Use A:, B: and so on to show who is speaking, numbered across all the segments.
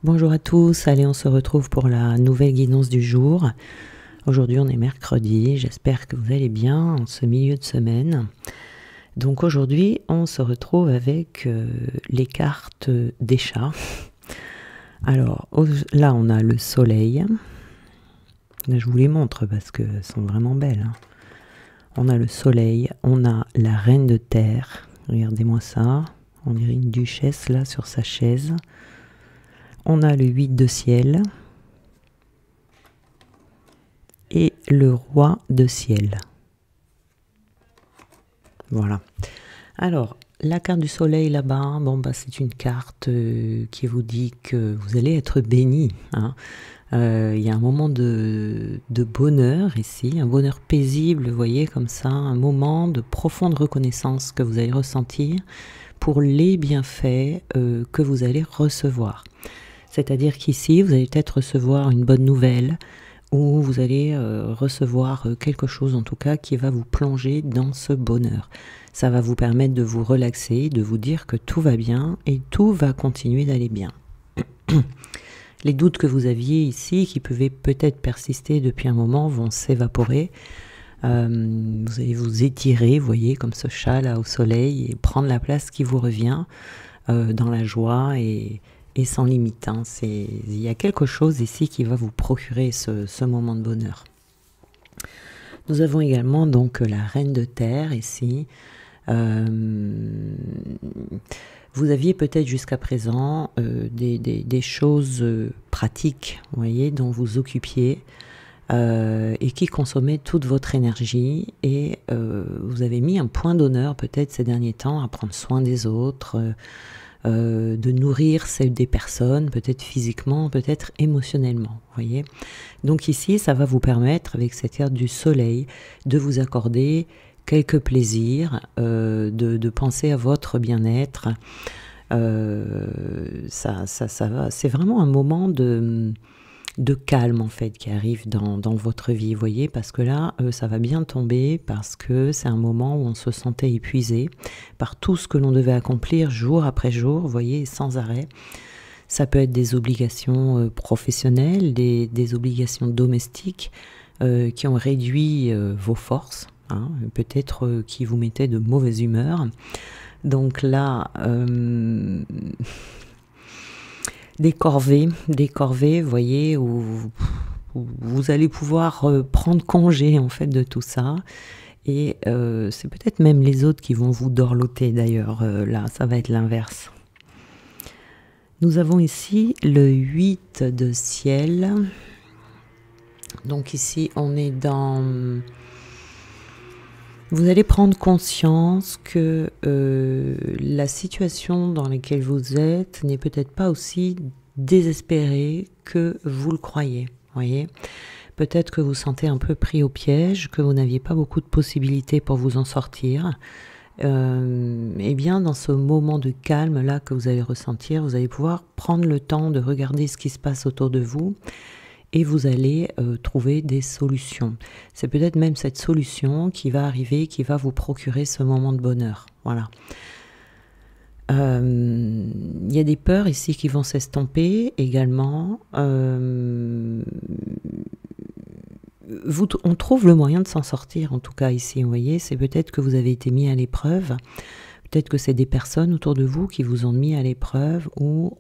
A: Bonjour à tous, allez on se retrouve pour la nouvelle guidance du jour. Aujourd'hui on est mercredi, j'espère que vous allez bien en ce milieu de semaine. Donc aujourd'hui on se retrouve avec les cartes des chats. Alors là on a le soleil, là, je vous les montre parce qu'elles sont vraiment belles. On a le soleil, on a la reine de terre, regardez-moi ça, on dirait une duchesse là sur sa chaise. On a le 8 de ciel et le roi de ciel. Voilà. Alors, la carte du soleil là-bas, c'est une carte qui vous dit que vous allez être béni. Il y a un moment de bonheur ici, un bonheur paisible, vous voyez, comme ça, un moment de profonde reconnaissance que vous allez ressentir pour les bienfaits que vous allez recevoir. C'est-à-dire qu'ici, vous allez peut-être recevoir une bonne nouvelle ou vous allez recevoir quelque chose en tout cas qui va vous plonger dans ce bonheur. Ça va vous permettre de vous relaxer, de vous dire que tout va bien et tout va continuer d'aller bien. Les doutes que vous aviez ici, qui pouvaient peut-être persister depuis un moment, vont s'évaporer. Vous allez vous étirer, vous voyez, comme ce chat là au soleil et prendre la place qui vous revient dans la joie et sans limite. Il y a quelque chose ici qui va vous procurer ce moment de bonheur. Nous avons également donc la reine de terre ici. Vous aviez peut-être jusqu'à présent des choses pratiques, vous voyez, dont vous occupiez et qui consommaient toute votre énergie et vous avez mis un point d'honneur peut-être ces derniers temps à prendre soin des autres, de nourrir celle des personnes, peut-être physiquement, peut-être émotionnellement, voyez. Donc ici, ça va vous permettre, avec cette carte du soleil, de vous accorder quelques plaisirs, de penser à votre bien-être. Ça va. C'est vraiment un moment de calme en fait qui arrive dans votre vie, vous voyez, parce que là ça va bien tomber, parce que c'est un moment où on se sentait épuisé par tout ce que l'on devait accomplir jour après jour, vous voyez, sans arrêt. Ça peut être des obligations professionnelles, des obligations domestiques qui ont réduit vos forces, peut-être qui vous mettaient de mauvaise humeur. Donc là des corvées, vous voyez, où vous allez pouvoir prendre congé en fait de tout ça. Et c'est peut-être même les autres qui vont vous dorloter d'ailleurs. Là, ça va être l'inverse. Nous avons ici le 8 de ciel. Donc ici, on est dans... Vous allez prendre conscience que la situation dans laquelle vous êtes n'est peut-être pas aussi désespérée que vous le croyez. Voyez, peut-être que vous sentez un peu pris au piège, que vous n'aviez pas beaucoup de possibilités pour vous en sortir. Et bien dans ce moment de calme là que vous allez ressentir, vous allez pouvoir prendre le temps de regarder ce qui se passe autour de vous. Et vous allez trouver des solutions. C'est peut-être même cette solution qui va arriver, qui va vous procurer ce moment de bonheur. Voilà. Il y a des peurs ici qui vont s'estomper également. On trouve le moyen de s'en sortir, en tout cas ici, vous voyez. C'est peut-être que vous avez été mis à l'épreuve. Peut-être que c'est des personnes autour de vous qui vous ont mis à l'épreuve ou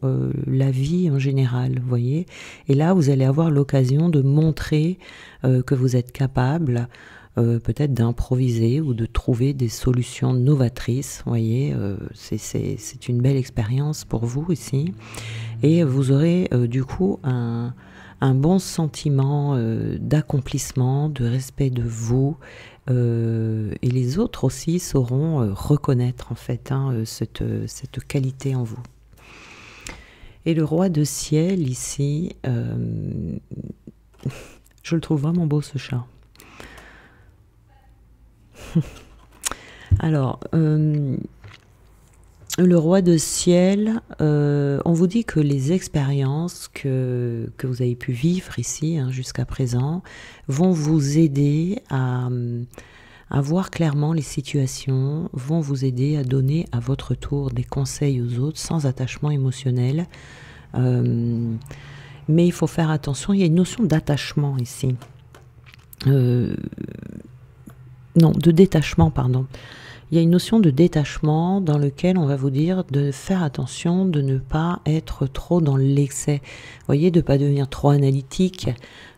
A: la vie en général, vous voyez. Et là, vous allez avoir l'occasion de montrer que vous êtes capable peut-être d'improviser ou de trouver des solutions novatrices, vous voyez. C'est une belle expérience pour vous ici. Et vous aurez du coup un bon sentiment d'accomplissement, de respect de vous. Et les autres aussi sauront reconnaître en fait cette qualité en vous. Et le roi de ciel ici, je le trouve vraiment beau ce chat. Alors, le roi de ciel, on vous dit que les expériences que vous avez pu vivre ici jusqu'à présent vont vous aider à voir clairement les situations, vont vous aider à donner à votre tour des conseils aux autres sans attachement émotionnel, Mais il faut faire attention, il y a une notion d'attachement ici. Non, de détachement, pardon. Il y a une notion de détachement dans lequel on va vous dire de faire attention, de ne pas être trop dans l'excès. Vous voyez, de ne pas devenir trop analytique,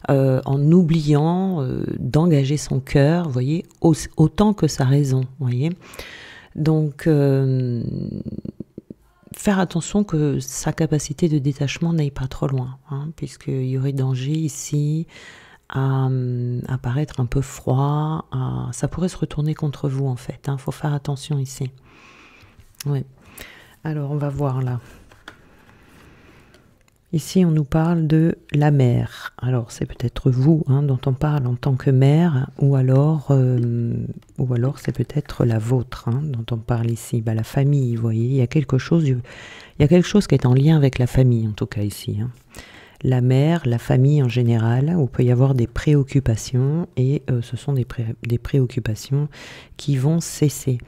A: en oubliant d'engager son cœur, vous voyez, autant que sa raison, vous voyez. Donc, faire attention que sa capacité de détachement n'aille pas trop loin, hein, puisqu'il y aurait danger ici à paraître un peu froid, ça pourrait se retourner contre vous en fait, hein, faut faire attention ici. Oui. Alors on va voir là. Ici on nous parle de la mère. Alors c'est peut-être vous, hein, dont on parle en tant que mère, ou alors c'est peut-être la vôtre, hein, dont on parle ici. Bah, la famille, vous voyez, il y a quelque chose qui est en lien avec la famille en tout cas ici, hein. La mère, la famille en général, où il peut y avoir des préoccupations, et ce sont des préoccupations qui vont cesser.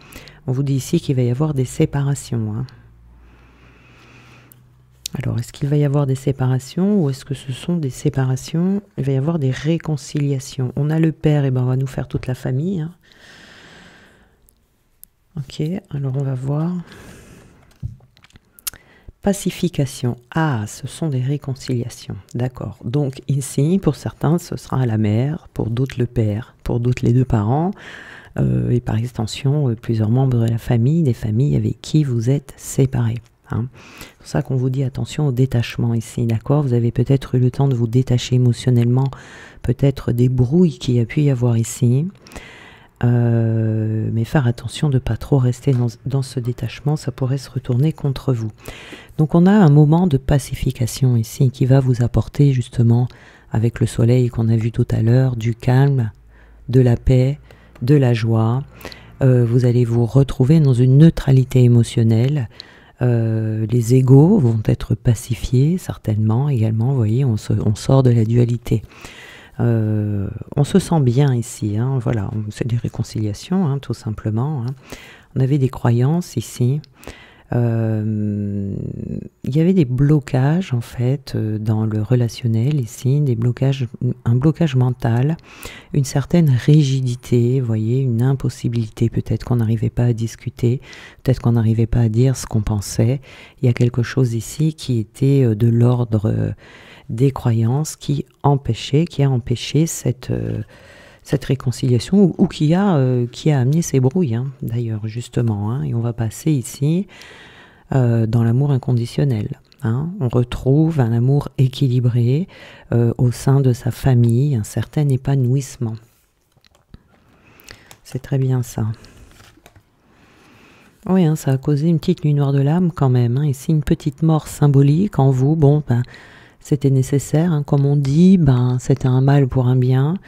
A: On vous dit ici qu'il va y avoir des séparations, hein. Alors, est-ce qu'il va y avoir des séparations, ou est-ce que ce sont des séparations? Il va y avoir des réconciliations. On a le père, et ben on va nous faire toute la famille, hein. Ok, alors on va voir. Pacification. Ah, ce sont des réconciliations. D'accord. Donc ici, pour certains, ce sera la mère, pour d'autres le père, pour d'autres les deux parents, et par extension, plusieurs membres de la famille, des familles avec qui vous êtes séparés, hein. C'est pour ça qu'on vous dit attention au détachement ici, d'accord? Vous avez peut-être eu le temps de vous détacher émotionnellement, peut-être des brouilles qu'il y a pu y avoir ici. Mais faire attention de ne pas trop rester dans ce détachement, ça pourrait se retourner contre vous. Donc on a un moment de pacification ici qui va vous apporter justement, avec le soleil qu'on a vu tout à l'heure, du calme, de la paix, de la joie. Vous allez vous retrouver dans une neutralité émotionnelle. Les égos vont être pacifiés certainement également, vous voyez, on sort de la dualité. On se sent bien ici, hein, voilà, c'est des réconciliations, hein, tout simplement, hein. On avait des croyances ici, il y avait des blocages en fait dans le relationnel ici, un blocage mental, une certaine rigidité, vous voyez, une impossibilité, peut-être qu'on n'arrivait pas à discuter, peut-être qu'on n'arrivait pas à dire ce qu'on pensait. Il y a quelque chose ici qui était de l'ordre des croyances qui a empêché cette réconciliation, ou qui a amené ces brouilles, hein, d'ailleurs, justement, hein. Et on va passer ici dans l'amour inconditionnel, hein. On retrouve un amour équilibré au sein de sa famille, un certain épanouissement. C'est très bien ça. Oui, hein, ça a causé une petite nuit noire de l'âme quand même, hein. Ici, une petite mort symbolique en vous. Bon, ben, c'était nécessaire, hein, comme on dit, ben, c'était un mal pour un bien.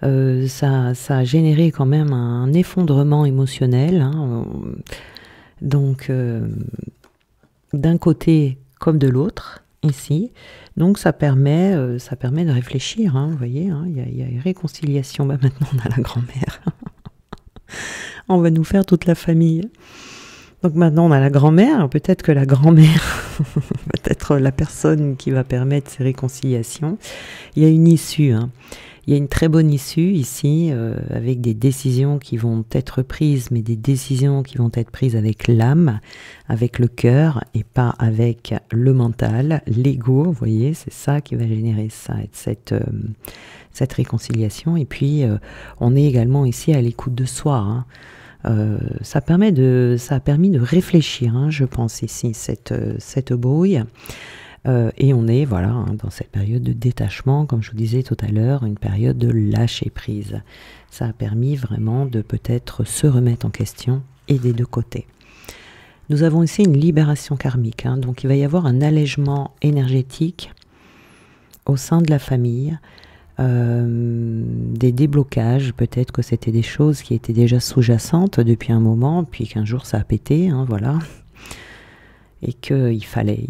A: Ça a généré quand même un effondrement émotionnel, hein. Donc, d'un côté comme de l'autre, ici. Donc, ça permet de réfléchir, hein, vous voyez, hein, il y a une réconciliation. Bah, maintenant, on a la grand-mère. On va nous faire toute la famille. Donc maintenant on a la grand-mère, peut-être que la grand-mère, peut-être la personne qui va permettre ces réconciliations. Il y a une issue, hein. Il y a une très bonne issue ici, avec des décisions qui vont être prises, mais des décisions qui vont être prises avec l'âme, avec le cœur, et pas avec le mental, l'ego, vous voyez, c'est ça qui va générer ça, cette réconciliation. Et puis on est également ici à l'écoute de soi, hein. Ça a permis de réfléchir, hein, je pense ici, cette brouille. Et on est, voilà, hein, dans cette période de détachement, comme je vous disais tout à l'heure, une période de lâcher prise. Ça a permis vraiment de peut-être se remettre en question, et des deux côtés. Nous avons ici une libération karmique, hein, donc il va y avoir un allègement énergétique au sein de la famille. Des déblocages, peut-être que c'était des choses qui étaient déjà sous-jacentes depuis un moment, puis qu'un jour ça a pété, hein, voilà, et qu'il fallait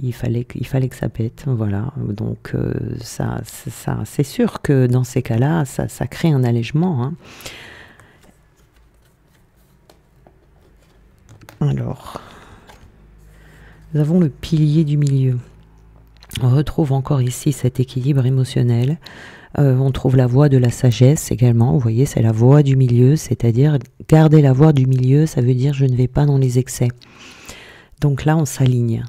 A: que ça pète, voilà. Donc c'est sûr que dans ces cas-là, ça crée un allègement, hein. Alors, nous avons le pilier du milieu. On retrouve encore ici cet équilibre émotionnel. On trouve la voie de la sagesse également. Vous voyez, c'est la voie du milieu, c'est-à-dire garder la voie du milieu, ça veut dire je ne vais pas dans les excès. Donc là, on s'aligne.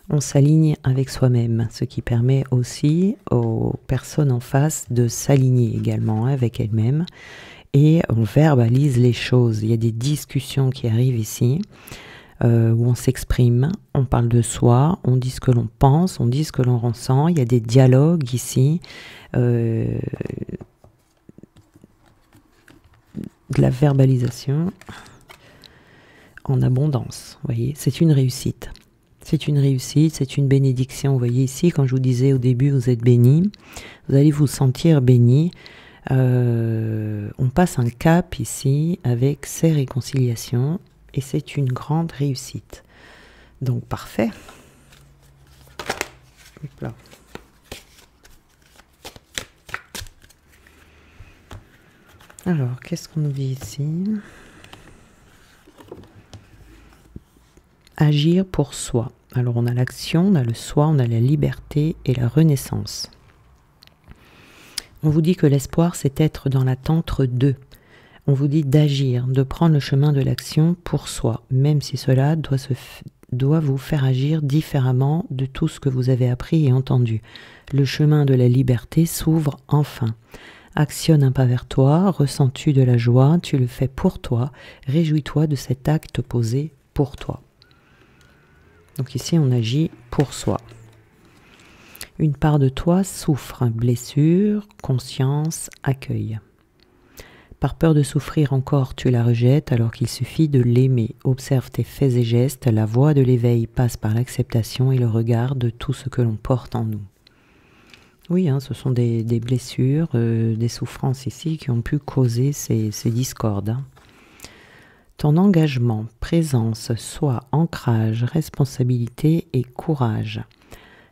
A: On s'aligne avec soi-même, ce qui permet aussi aux personnes en face de s'aligner également avec elles-mêmes. Et on verbalise les choses. Il y a des discussions qui arrivent ici, où on s'exprime, on parle de soi, on dit ce que l'on pense, on dit ce que l'on ressent. Il y a des dialogues ici, de la verbalisation en abondance. Vous voyez, c'est une réussite. C'est une réussite, c'est une bénédiction. Vous voyez ici, quand je vous disais au début, vous êtes béni, vous allez vous sentir béni. On passe un cap ici avec ces réconciliations et c'est une grande réussite. Donc parfait. Là. Alors, qu'est-ce qu'on nous dit ici ? Agir pour soi. Alors on a l'action, on a le soi, on a la liberté et la renaissance. On vous dit que l'espoir, c'est être dans l'attente d'eux. On vous dit d'agir, de prendre le chemin de l'action pour soi, même si cela doit vous faire agir différemment de tout ce que vous avez appris et entendu. Le chemin de la liberté s'ouvre enfin. Actionne un pas vers toi, ressens-tu de la joie, tu le fais pour toi, réjouis-toi de cet acte posé pour toi. Donc ici, on agit pour soi. Une part de toi souffre, blessure, conscience, accueil. Par peur de souffrir encore, tu la rejettes alors qu'il suffit de l'aimer. Observe tes faits et gestes, la voie de l'éveil passe par l'acceptation et le regard de tout ce que l'on porte en nous. Oui, hein, ce sont des blessures, des souffrances ici qui ont pu causer ces discordes. Hein. Ton engagement, présence, soi, ancrage, responsabilité et courage.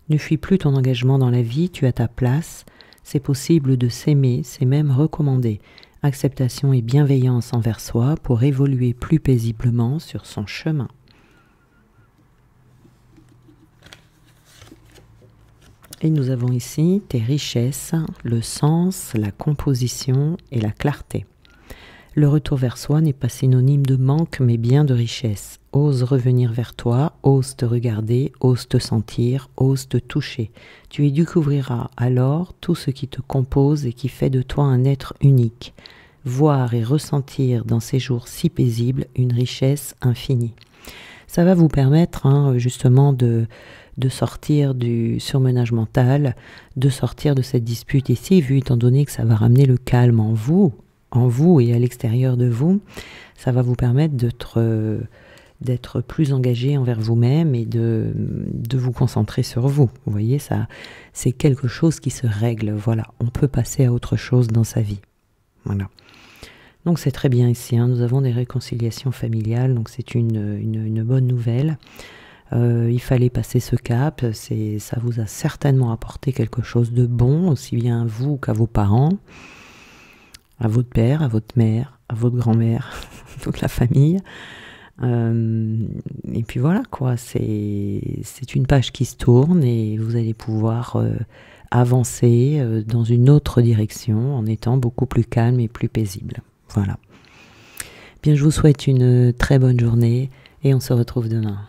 A: Ne fuis plus ton engagement dans la vie, tu as ta place. C'est possible de s'aimer, c'est même recommandé. Acceptation et bienveillance envers soi pour évoluer plus paisiblement sur son chemin. Et nous avons ici tes richesses, le sens, la composition et la clarté. Le retour vers soi n'est pas synonyme de manque, mais bien de richesse. Ose revenir vers toi, ose te regarder, ose te sentir, ose te toucher. Tu y découvriras alors tout ce qui te compose et qui fait de toi un être unique. Voir et ressentir dans ces jours si paisibles une richesse infinie. Ça va vous permettre justement de sortir du surmenage mental, de sortir de cette dispute ici, vu étant donné que ça va ramener le calme en vous et à l'extérieur de vous. Ça va vous permettre d'être plus engagé envers vous-même et de vous concentrer sur vous. Vous voyez, ça, c'est quelque chose qui se règle. Voilà, on peut passer à autre chose dans sa vie. Voilà. Donc c'est très bien ici. Hein. Nous avons des réconciliations familiales, donc c'est une bonne nouvelle. Il fallait passer ce cap. Ça vous a certainement apporté quelque chose de bon, aussi bien à vous qu'à vos parents, à votre père, à votre mère, à votre grand-mère, toute la famille. Et puis voilà quoi, c'est une page qui se tourne et vous allez pouvoir avancer dans une autre direction en étant beaucoup plus calme et plus paisible. Voilà. Bien, je vous souhaite une très bonne journée et on se retrouve demain.